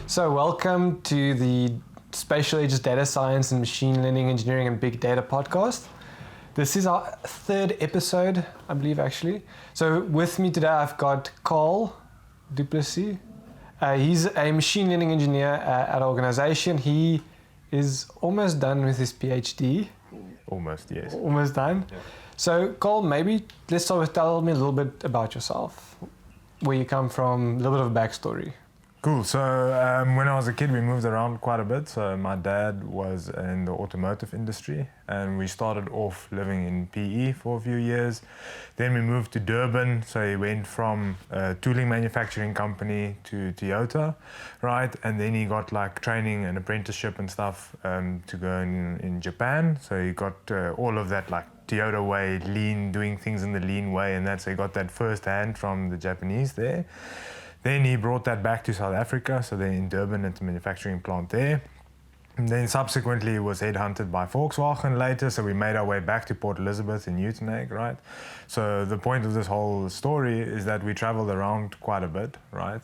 So welcome to the Spatialedge Data Science and Machine Learning, Engineering and Big Data podcast. This is our third episode, I believe, actually. So with me today, I've got Carl Duplessis. He's a machine learning engineer at an organization. He is almost done with his PhD. Almost, yes. Almost done. Yeah. So Carl, maybe let's start with tell me a little bit about yourself, where you come from, a little bit of a backstory. Cool. So when I was a kid, we moved around quite a bit. So my dad was in the automotive industry, and we started off living in PE for a few years. Then we moved to Durban. So he went from a tooling manufacturing company to Toyota, right? And then he got like training and apprenticeship and stuff to go in Japan. So he got all of that like Toyota way, lean, doing things in the lean way, and so he got that first hand from the Japanese there. Then he brought that back to South Africa, so then in Durban at the manufacturing plant there. And then subsequently he was headhunted by Volkswagen later, so we made our way back to Port Elizabeth in Uitenhage, right? So the point of this whole story is that we traveled around quite a bit, right?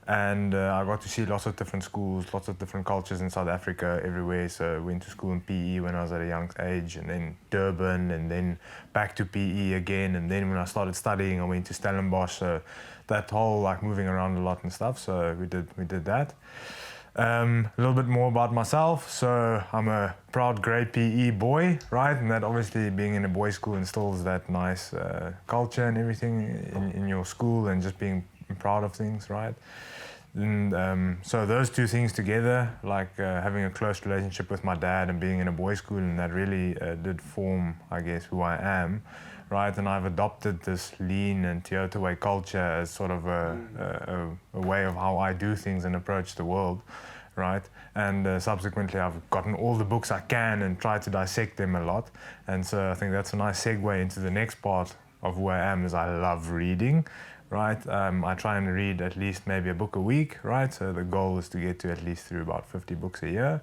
And I got to see lots of different schools, lots of different cultures in South Africa, everywhere. So I went to school in PE when I was at a young age, and then Durban, and then back to PE again. And then when I started studying, I went to Stellenbosch. So that whole like moving around a lot and stuff. So we did that. A little bit more about myself. So I'm a proud grade PE boy, right? And that obviously being in a boys' school instills that nice culture and everything in your school, and just being proud of things, right? And so those two things together, like having a close relationship with my dad and being in a boys' school, and that really did form, I guess, who I am, right? And I've adopted this lean and Toyota way culture as sort of a way of how I do things and approach the world, right? And subsequently I've gotten all the books I can and tried to dissect them a lot. And so I think that's a nice segue into the next part of who I am, is I love reading. Right, I try and read at least maybe a book a week, right? So the goal is to get to at least through about 50 books a year,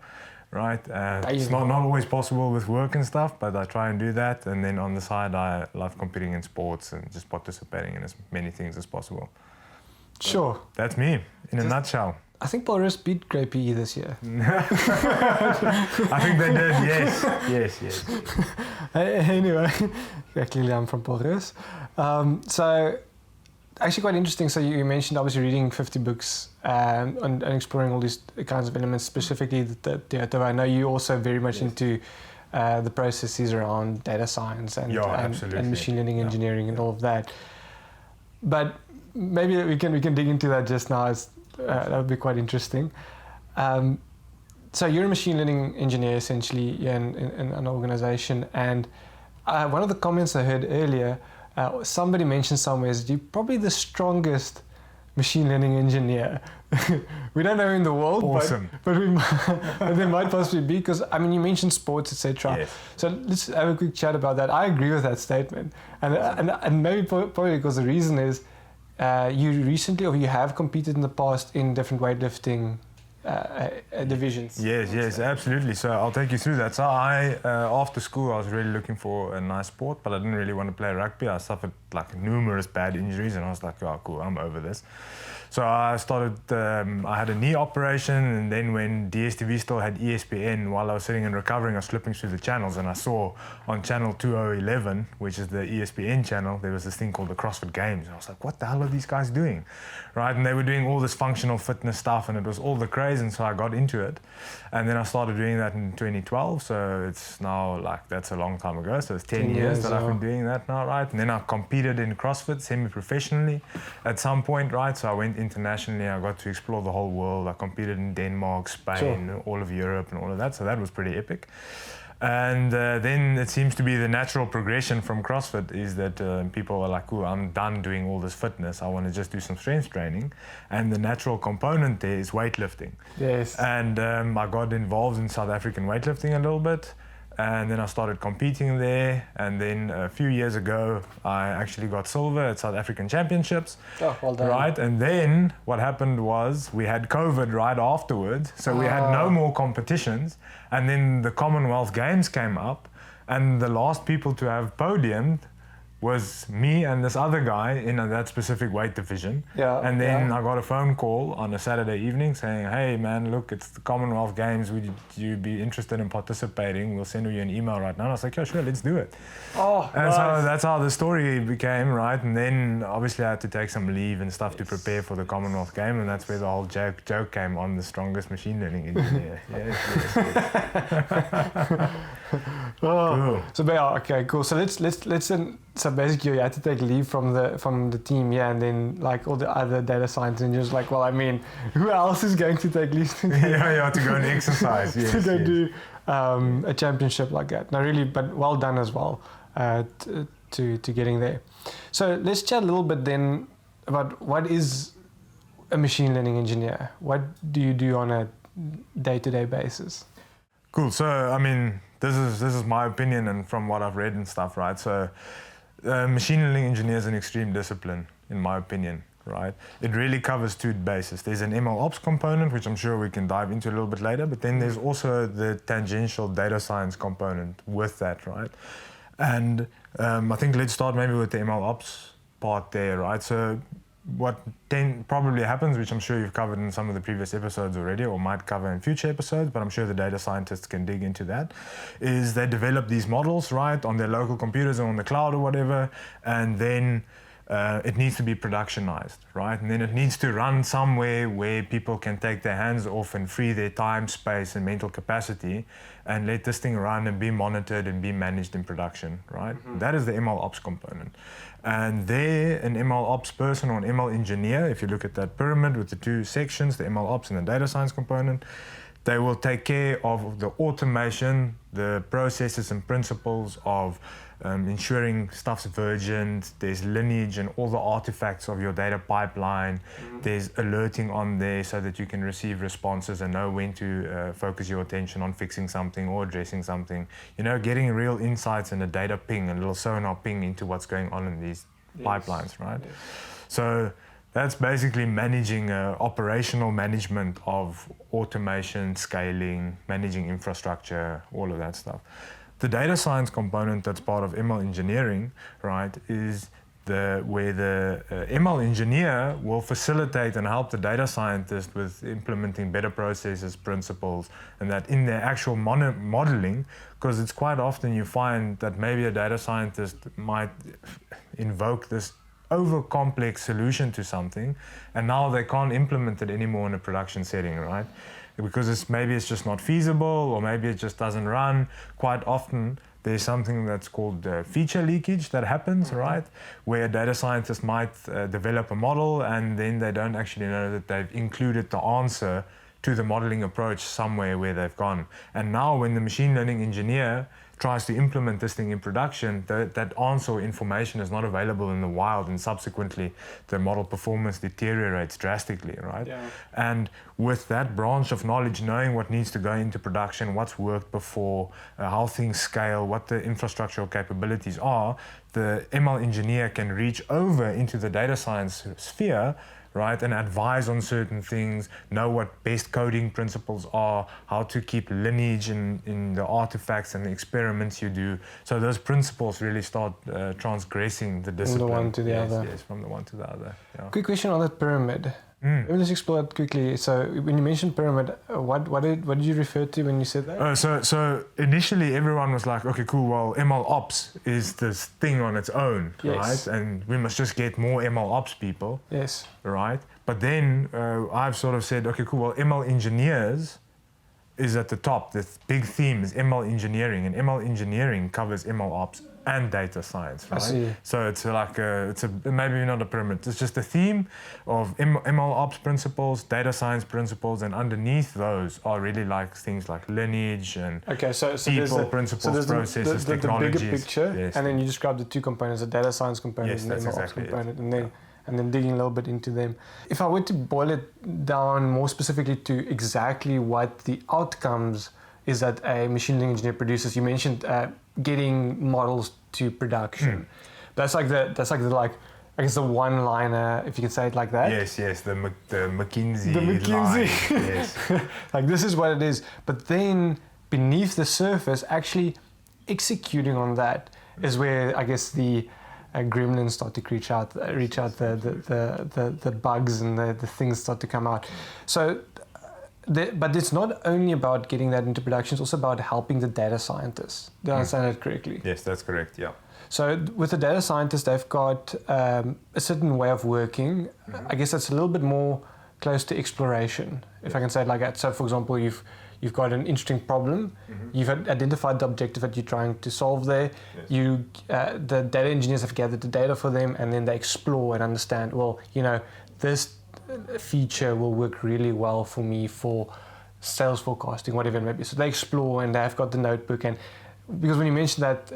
right? It's not always possible with work and stuff, but I try and do that. And then on the side, I love competing in sports and just participating in as many things as possible. Sure. That's me, in a nutshell. I think Paulus beat Grey PE this year. I think they did, yes. Anyway, clearly I'm from Paulus. So, actually quite interesting. So you mentioned obviously reading 50 books and exploring all these kinds of elements, specifically the Toyota. I know you also very much into the processes around data science and machine learning engineering and all of that. But maybe we can dig into that just now. That would be quite interesting. So you're a machine learning engineer essentially in an organization, and one of the comments I heard earlier, somebody mentioned somewhere is you're probably the strongest machine learning engineer. We don't know in the world, awesome. but there might possibly be, because I mean you mentioned sports, etc. Yes. So let's have a quick chat about that. I agree with that statement, and maybe probably because the reason is you recently, or you have competed in the past in different weightlifting divisions. Yes, absolutely. So I'll take you through that. So I, after school, I was really looking for a nice sport, but I didn't really want to play rugby. I suffered like numerous bad injuries, and I was like, oh, cool, I'm over this. So I started, I had a knee operation, and then when DSTV still had ESPN, while I was sitting and recovering, I was flipping through the channels, and I saw on channel 2011, which is the ESPN channel, there was this thing called the CrossFit Games. And I was like, what the hell are these guys doing? Right? And they were doing all this functional fitness stuff, and it was all the craze, and so I got into it. And then I started doing that in 2012, so it's now like, that's a long time ago, so it's 10 years that I've been doing that now, right? And then I competed in CrossFit semi-professionally at some point, right? So I went internationally, I got to explore the whole world. I competed in Denmark, Spain, all of Europe and all of that, so that was pretty epic. And then it seems to be the natural progression from CrossFit is that people are like, cool, I'm done doing all this fitness, I want to just do some strength training. And the natural component there is weightlifting. Yes. And I got involved in South African weightlifting a little bit. And then I started competing there, and then a few years ago I actually got silver at South African Championships. Oh, well done. Right, and then what happened was we had COVID right afterwards, so we had no more competitions, and then the Commonwealth Games came up, and the last people to have podiumed was me and this other guy in that specific weight division. Yeah, And then yeah. I got a phone call on a Saturday evening saying, hey man, look, it's the Commonwealth Games. Would you be interested in participating? We'll send you an email right now. And I was like, yeah, sure, let's do it. Oh, And nice. so that's how the story became, right? And then obviously I had to take some leave and stuff to prepare for the Commonwealth Game. And that's where the whole joke came on, the strongest machine learning engineer. Yes. Oh. Cool. So okay, cool. So let's then, so basically you had to take leave from the team, yeah, and then like all the other data scientists, and you're just like, well, I mean, who else is going to take leave to to go and exercise, yes, to go yes. do a championship like that? No, really, but well done as well to getting there. So let's chat a little bit then about what is a machine learning engineer. What do you do on a day-to-day basis? Cool. So, I mean, this is my opinion and from what I've read and stuff, right? So, machine learning engineer is an extreme discipline, in my opinion, right? It really covers two bases. There's an MLOps component, which I'm sure we can dive into a little bit later, but then there's also the tangential data science component with that, right? And I think let's start maybe with the MLOps part there, right? So, what probably happens, which I'm sure you've covered in some of the previous episodes already, or might cover in future episodes, but I'm sure the data scientists can dig into that, is they develop these models, right, on their local computers or on the cloud or whatever, and then it needs to be productionized, right? And then it needs to run somewhere where people can take their hands off and free their time, space, and mental capacity and let this thing run and be monitored and be managed in production, right? Mm-hmm. That is the MLOps component. And there, an MLOps person or an ML engineer, if you look at that pyramid with the two sections, the MLOps and the data science component, they will take care of the automation, the processes and principles of ensuring stuff's virgin, there's lineage and all the artifacts of your data pipeline, there's alerting on there so that you can receive responses and know when to focus your attention on fixing something or addressing something. You know, getting real insights and a data ping, a little sonar ping into what's going on in these pipelines, right? Yes. So that's basically managing operational management of automation, scaling, managing infrastructure, all of that stuff. The data science component that's part of ML engineering, right, is where the ML engineer will facilitate and help the data scientist with implementing better processes, principles, and that in their actual modeling, because it's quite often you find that maybe a data scientist might invoke this over complex solution to something, and now they can't implement it anymore in a production setting, right? Because maybe it's just not feasible, or maybe it just doesn't run. Quite often, there's something that's called feature leakage that happens, right? Where a data scientist might develop a model, and then they don't actually know that they've included the answer to the modeling approach somewhere where they've gone. And now when the machine learning engineer tries to implement this thing in production, that answer or information is not available in the wild, and subsequently the model performance deteriorates drastically, right? Yeah. And with that branch of knowledge, knowing what needs to go into production, what's worked before, how things scale, what the infrastructural capabilities are, the ML engineer can reach over into the data science sphere, right, and advise on certain things, know what best coding principles are, how to keep lineage in the artifacts and the experiments you do. So those principles really start transgressing the discipline. From the one to the other. Yes, from the one to the other. Yeah. Quick question on that pyramid. Let me just explore it quickly. So when you mentioned pyramid, what did you refer to when you said that? So initially everyone was like, okay, cool, well, ML Ops is this thing on its own, yes, right? And we must just get more ML Ops people. Yes. Right? But then I've sort of said, okay, cool, well, ML engineers is at the top. The big theme is ML engineering, and ML engineering covers ML Ops and data science, right? I see. So it's like maybe not a pyramid. It's just a theme of ML Ops principles, data science principles, and underneath those are really like things like lineage and people, principles, processes, technologies. The bigger picture, yes, and then you describe the two components: the data science component and the ML Ops component, and then digging a little bit into them. If I were to boil it down more specifically to exactly what the outcomes is that a machine learning engineer produces, you mentioned getting models to production. That's like the I guess the one-liner, if you can say it like that. Yes, the McKinsey. The McKinsey. Line. Yes. Like this is what it is. But then beneath the surface, actually executing on that is where I guess the gremlins start to reach out the bugs and the things start to come out. So, but it's not only about getting that into production, it's also about helping the data scientists. Do I understand that correctly? Yes, that's correct, yeah. So with the data scientists, they've got a certain way of working. I guess that's a little bit more close to exploration, if I can say it like that. So for example, you've got an interesting problem, you've identified the objective that you're trying to solve there, the data engineers have gathered the data for them, and then they explore and understand, well, this feature will work really well for me for sales forecasting, whatever it may be. So they explore and they've got the notebook, and because when you mentioned that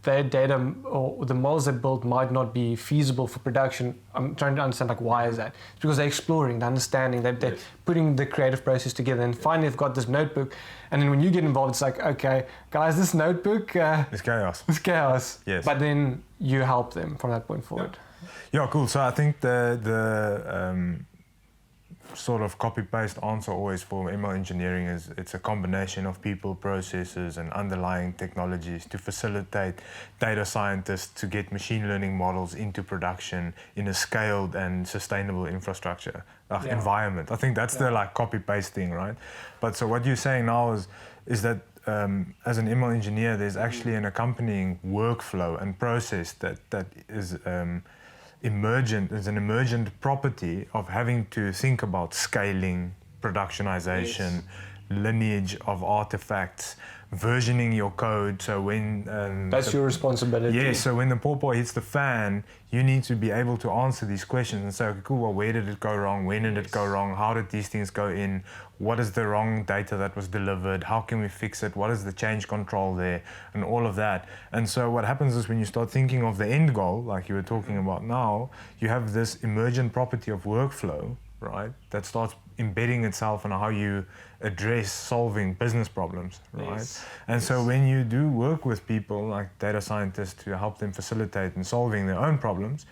their data or the models they built might not be feasible for production, I'm trying to understand why is that? It's because they're exploring, they're understanding, they're putting the creative process together, and finally they've got this notebook, and then when you get involved, it's like, okay, guys, this notebook... it's chaos. It's chaos. Yes. But then you help them from that point forward. Yeah, cool. So I think the sort of copy-paste answer always for ML engineering is it's a combination of people, processes, and underlying technologies to facilitate data scientists to get machine learning models into production in a scaled and sustainable infrastructure environment. I think that's the copy-paste thing, right? But so what you're saying now is that as an ML engineer, there's actually an accompanying workflow and process that is emergent, as an emergent property of having to think about scaling, productionization, lineage of artifacts, versioning your code. So when that's your responsibility. Yeah. So when the pawpaw hits the fan, you need to be able to answer these questions and say, okay, cool. Well, where did it go wrong? When did it go wrong? How did these things go in? What is the wrong data that was delivered? How can we fix it? What is the change control there? And all of that. And so what happens is when you start thinking of the end goal, like you were talking about now, you have this emergent property of workflow, right? That starts embedding itself in how you address solving business problems, right? Yes. And so when you do work with people like data scientists to help them facilitate in solving their own problems,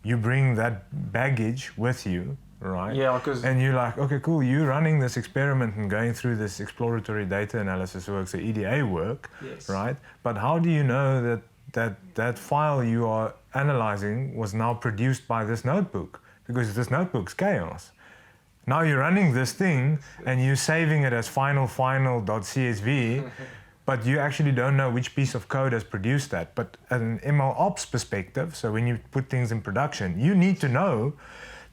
you bring that baggage with you, right? Yeah, because... And you're like, okay, cool, you're running this experiment and going through this exploratory data analysis work, so EDA work, right? But how do you know that file you are analyzing was now produced by this notebook? Because this notebook's chaos. Now you're running this thing and you're saving it as final.csv, but you actually don't know which piece of code has produced that. But at an MLOps perspective, so when you put things in production, you need to know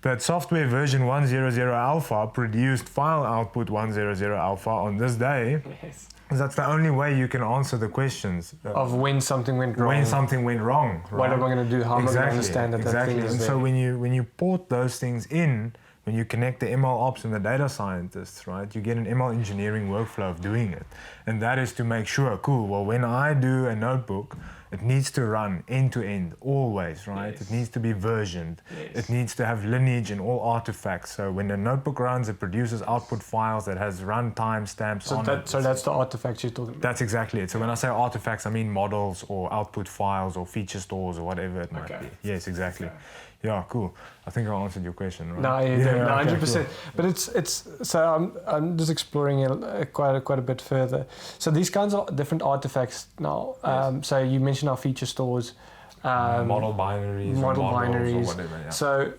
that software version 100 alpha produced file output 100 alpha on this day. Yes. That's the only way you can answer the questions of when something went wrong. When something went wrong. Right? What am I going to do? How am I going to understand that that thing is and there? so when you port those things in, when you connect the ML ops and the data scientists, right, you get an ML engineering workflow of doing it. And that is to make sure, cool, well, when I do a notebook, it needs to run end to end, always, right? Yes. It needs to be versioned. Yes. It needs to have lineage in all artifacts. So when the notebook runs, it produces output files that has runtime stamps on it. So that's the artifacts you're talking about? That's exactly it. So when I say artifacts, I mean models or output files or feature stores or whatever it might be. Yes, exactly. Okay. Yeah, cool. I think I answered your question, right? No, you did, 100%. Cool. But it's so I'm just exploring it quite a bit further. So these kinds of different artifacts now. So you mentioned our feature stores, model binaries, or whatever. Yeah. So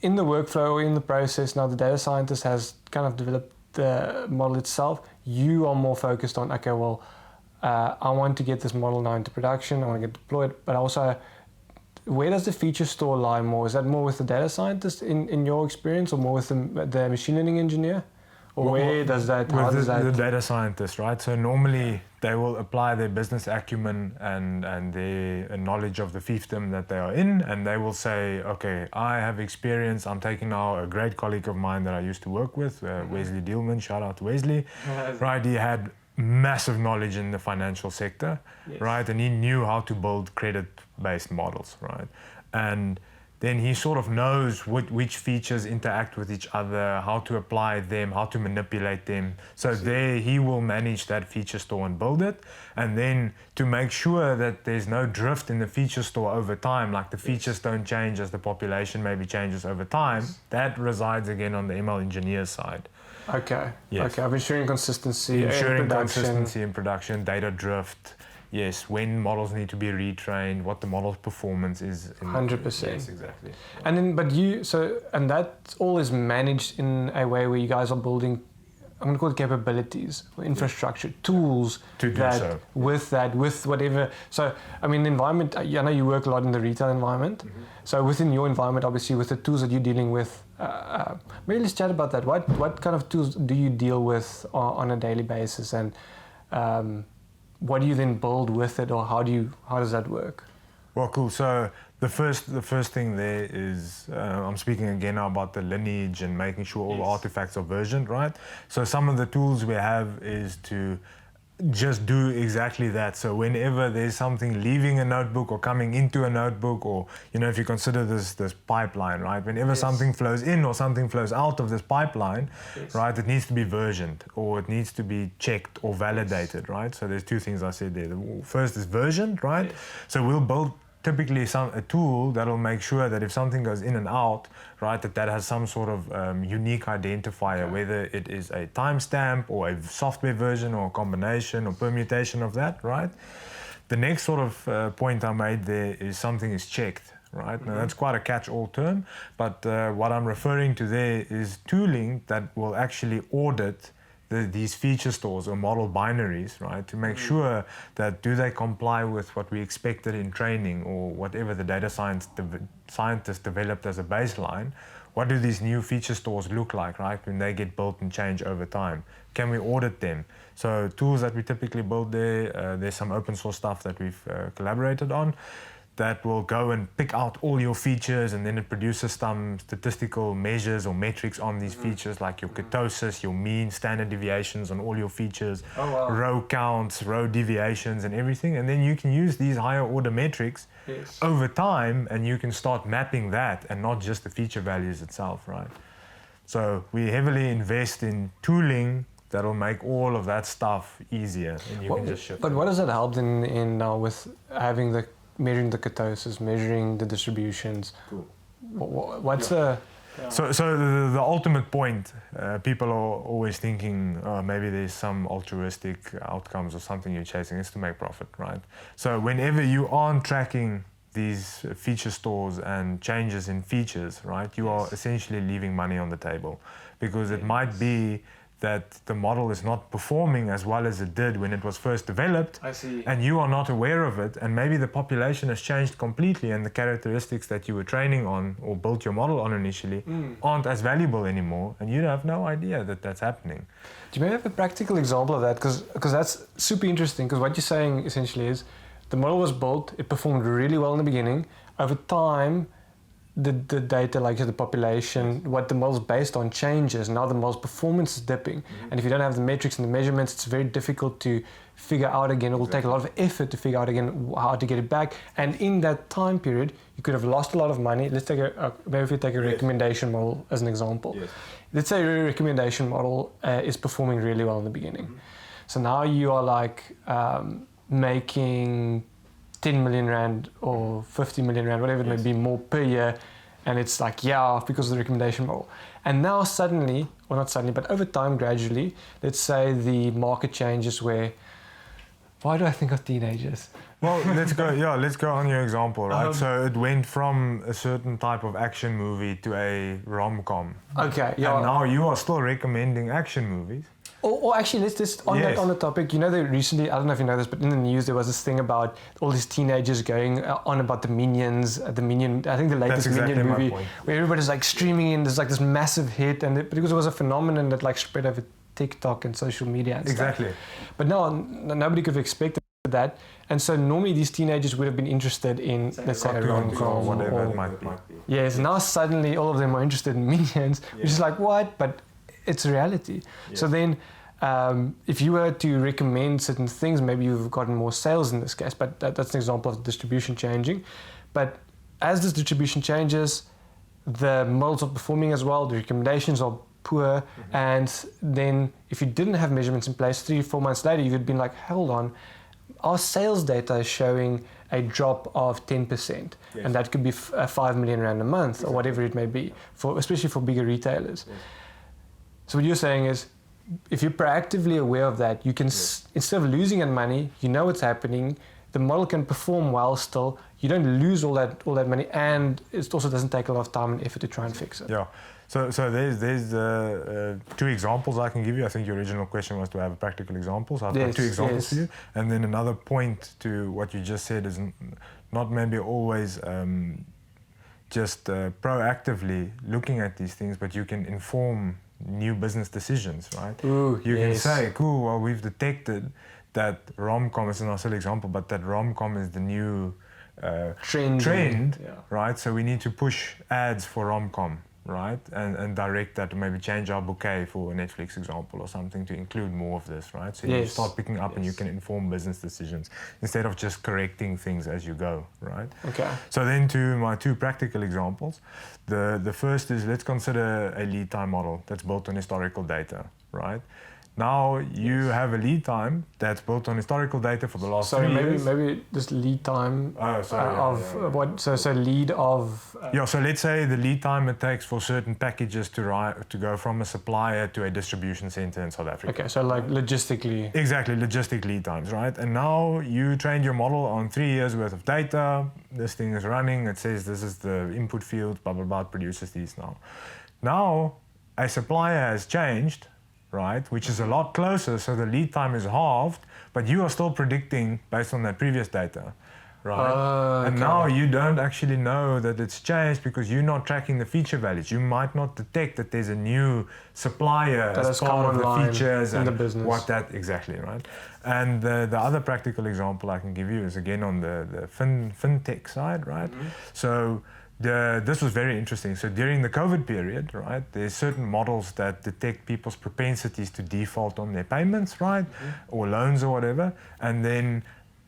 in the workflow or in the process now, the data scientist has kind of developed the model itself. You are more focused on, okay, well, I want to get this model now into production. I want to get deployed, but also, where does the feature store lie more? Is that more with the data scientist in your experience, or more with the machine learning engineer? Or where does that... With the data scientist, right? So normally they will apply their business acumen and their knowledge of the fiefdom that they are in, and they will say, okay, I have experience. I'm taking now a great colleague of mine that I used to work with, Wesley Dielman, shout out to Wesley, right? He had massive knowledge in the financial sector, right? And he knew how to build credit-based models, right? And then he sort of knows which features interact with each other, how to apply them, how to manipulate them. So there he will manage that feature store and build it. And then to make sure that there's no drift in the feature store over time, like the features don't change as the population maybe changes over time, that resides again on the ML engineer side. Okay. Yes. Okay. I'm ensuring consistency. Ensuring consistency in production, data drift, yes, when models need to be retrained, what the model's performance is. 100%. Yes, exactly. And then, and that all is managed in a way where you guys are building, I'm going to call it capabilities, or infrastructure, tools to do so. With whatever. So, I mean, the environment, I know you work a lot in the retail environment. So within your environment, obviously, with the tools that you're dealing with, maybe let's chat about that. What kind of tools do you deal with on a daily basis, and what do you then build with it, or how does that work? Well, cool. So the first thing there is, I'm speaking again now about the lineage and making sure all the artifacts are versioned, right? So some of the tools we have is to just do exactly that. So whenever there's something leaving a notebook or coming into a notebook, or, you know, if you consider this pipeline, right? Whenever something flows in or something flows out of this pipeline, right, it needs to be versioned, or it needs to be checked or validated, right? So there's two things I said there. The first is versioned, right? So we'll build typically a tool that'll make sure that if something goes in and out, right, that has some sort of unique identifier, whether it is a timestamp or a software version or a combination or permutation of that, right? The next sort of point I made there is something is checked, right? Now that's quite a catch-all term, but what I'm referring to there is tooling that will actually audit these feature stores or model binaries, right, to make sure that do they comply with what we expected in training, or whatever the data scientists developed as a baseline. What do these new feature stores look like, right, when they get built and change over time? Can we audit them? So tools that we typically build there's some open source stuff that we've collaborated on that will go and pick out all your features, and then it produces some statistical measures or metrics on these features, like your kurtosis, your mean, standard deviations on all your features, row counts, row deviations and everything. And then you can use these higher order metrics over time, and you can start mapping that and not just the feature values itself, right? So we heavily invest in tooling that'll make all of that stuff easier, and you can just shift. But what does that help in now with having measuring the kurtosis, measuring the distributions? Cool. What's the... So the ultimate point, people are always thinking, maybe there's some altruistic outcomes or something you're chasing, is to make profit, right? So whenever you aren't tracking these feature stores and changes in features, right, you are essentially leaving money on the table, because it might be that the model is not performing as well as it did when it was first developed. I see. And you are not aware of it, and maybe the population has changed completely, and the characteristics that you were training on or built your model on initially aren't as valuable anymore, and you have no idea that that's happening. Do you maybe have a practical example of that? Because that's super interesting, because what you're saying essentially is the model was built, it performed really well in the beginning. Over time, the data, like the population, what the model's based on changes. Now the model's performance is dipping. And if you don't have the metrics and the measurements, it's very difficult to figure out again. It will take a lot of effort to figure out again how to get it back. And in that time period, you could have lost a lot of money. Let's take maybe if we take a recommendation model as an example. Let's say a recommendation model is performing really well in the beginning. So now you are like making 10 million rand or 50 million rand, whatever it may be, more per year, and it's like, because of the recommendation model. And now suddenly, well not suddenly, but over time gradually, let's say the market changes where, why do I think of teenagers? Well, let's go on your example, right? So it went from a certain type of action movie to a rom-com. Okay, And now you are still recommending action movies. Or actually, let's just on the topic. You know, recently, I don't know if you know this, but in the news there was this thing about all these teenagers going on about the Minions, I think the latest Minion movie, where everybody's like streaming in. There's like this massive hit, and because it was a phenomenon that like spread over TikTok and social media and stuff. But no, nobody could have expected that, and so normally these teenagers would have been interested in, let's say, a rom-com or whatever it might be. Yes, now suddenly all of them are interested in Minions, which is like, what? But it's a reality. So then if you were to recommend certain things, maybe you've gotten more sales in this case, but that's an example of distribution changing. But as this distribution changes, the models are performing as well, the recommendations are poor, and then if you didn't have measurements in place, 3 or 4 months later, you would be like, hold on, our sales data is showing a drop of 10%, and that could be 5 million rand a month or whatever it may be, especially for bigger retailers. So what you're saying is, if you're proactively aware of that, you can, instead of losing that money, you know what's happening, the model can perform well still, you don't lose all that money, and it also doesn't take a lot of time and effort to try and fix it. Yeah. So there's 2 examples I can give you. I think your original question was to have practical examples. I've got 2 examples for you. And then another point to what you just said is not maybe always just proactively looking at these things, but you can inform new business decisions, right? Ooh, you can say, cool, well, we've detected that rom-com is an silly example, but that rom-com is the new trend, right? So we need to push ads for rom-com, right? And direct that, to maybe change our bouquet for a Netflix example or something to include more of this, right? So you start picking up and you can inform business decisions instead of just correcting things as you go, right? Okay. So then to my 2 practical examples. The first is, let's consider a lead time model that's built on historical data, right? Now you have a lead time that's built on historical data for the last 3 years. Maybe just lead time what? So lead of. So let's say the lead time it takes for certain packages to go from a supplier to a distribution center in South Africa. Okay, so like logistically. Exactly, logistic lead times, right? And now you trained your model on 3 years worth of data. This thing is running. It says this is the input field, blah blah blah. It produces these now. Now a supplier has changed, right, which is a lot closer, so the lead time is halved, but you are still predicting based on that previous data, right? And now you don't actually know that it's changed because you're not tracking the feature values. You might not detect that there's a new supplier that as part of the features in and the business. what that exactly, right? And the other practical example I can give you is again on the fintech side, right? Mm-hmm. So this was very interesting. So during the COVID period, right, there's certain models that detect people's propensities to default on their payments, right, or loans or whatever. And then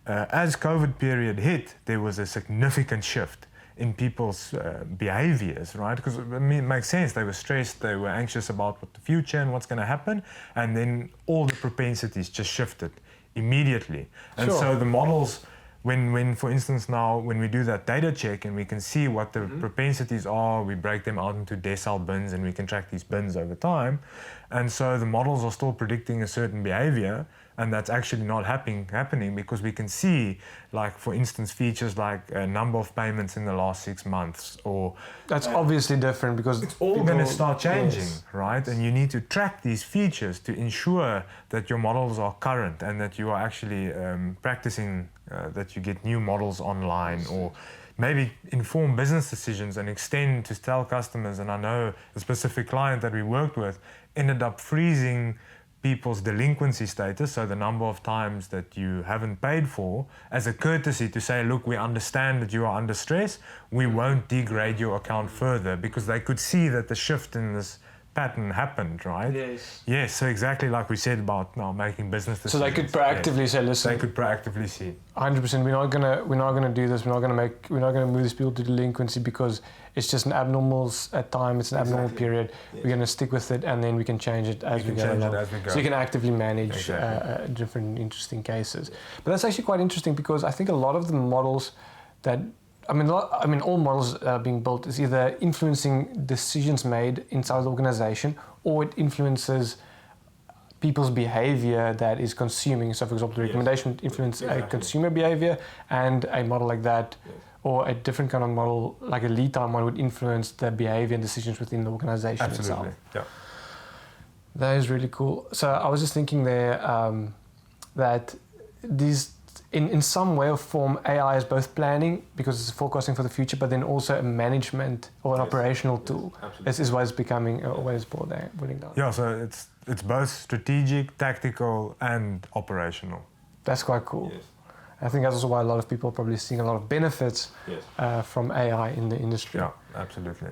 as COVID period hit, there was a significant shift in people's behaviors, right? Because I mean, it makes sense. They were stressed, they were anxious about what the future and what's going to happen. And then all the propensities just shifted immediately. And so the models, when for instance now, when we do that data check and we can see what the propensities are, we break them out into decile bins and we can track these bins over time. And so the models are still predicting a certain behavior, and that's actually not happening because we can see, like for instance, features like a number of payments in the last 6 months, or that's obviously different because it's all going to start changing, right? And you need to track these features to ensure that your models are current and that you are actually practicing, that you get new models online, or maybe inform business decisions and extend to tell customers. And I know a specific client that we worked with ended up freezing people's delinquency status, so the number of times that you haven't paid for, as a courtesy to say, look, we understand that you are under stress, we won't degrade your account further, because they could see that the shift in this pattern happened, right? Yes, so exactly like we said about now making business decisions. So they could proactively say, listen, they could proactively see 100%, we're not gonna do this, we're not gonna move these people to delinquency because it's just an abnormal time, it's an abnormal period. We're gonna stick with it, and then we can change it as we go along. So you can actively manage different interesting cases. But that's actually quite interesting, because I think a lot of the models that all models being built is either influencing decisions made inside the organization, or it influences people's behavior that is consuming. So for example, the recommendation would influence a consumer behavior, and a model like that, or a different kind of model, like a lead time one, would influence the behavior and decisions within the organization itself. Yeah. That is really cool. So I was just thinking there that these, in some way or form, AI is both planning, because it's forecasting for the future, but then also a management or an operational tool. This is what it's becoming, what it's boiling down. Yeah, so it's both strategic, tactical, and operational. That's quite cool. Yes. I think that's also why a lot of people are probably seeing a lot of benefits from AI in the industry. Yeah, absolutely.